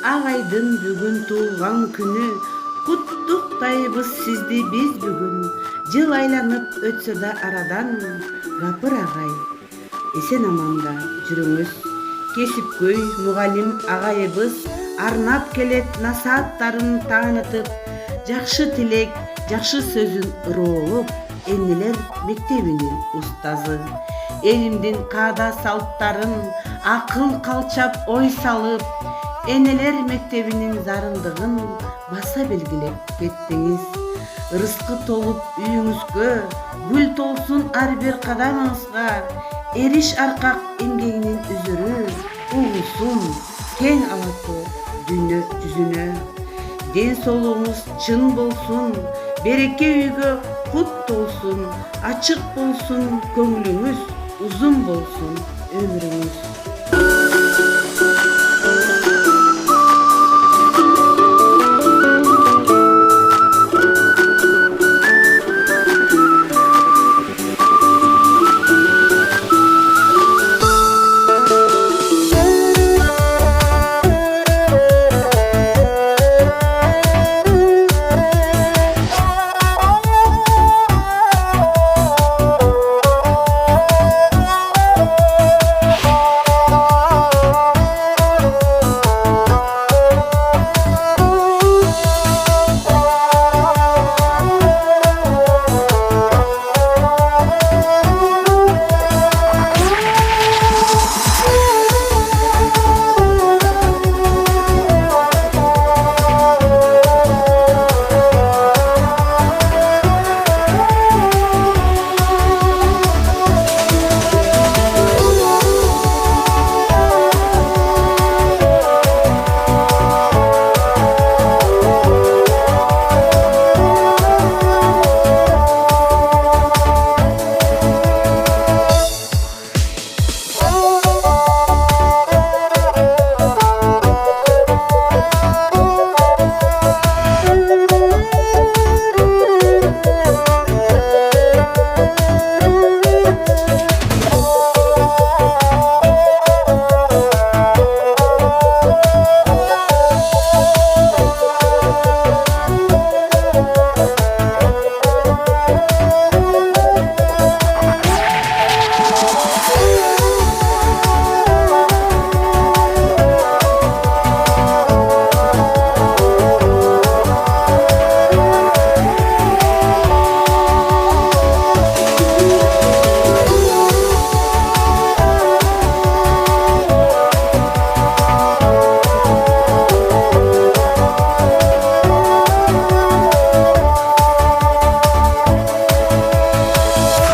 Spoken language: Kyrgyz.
агайдын бүгүн туулган күнү. Куттуктайбыз сизди биз бүгүн. Жыл айланып өтсө да арадан. Гапыр агай, эсен аманда жүрүңүз. Кесипкөй мугалим агайыбыз арнап келет насааттарын таанытып. Жакшы тилек, жакшы сөзүн ыроолоп, эмнелер мектебинин устазы. Элимдин каада салттарын акыл калчап ой салып, энелер мектебинин зарылдыгын баса белгилеп кеттиңиз. Ырыскы толуп үйүңүзгө, гүл толсун ар бир кадамыңызга. Эриш аркак эмгегинин үзүрү, улуусун кең алаты дүйнө жүзүнө. Ден соолугуңуз чын болсун, береке үйгө кут толсун, ачык болсун көңүлүңүз, узун болсун өмүрүңүз.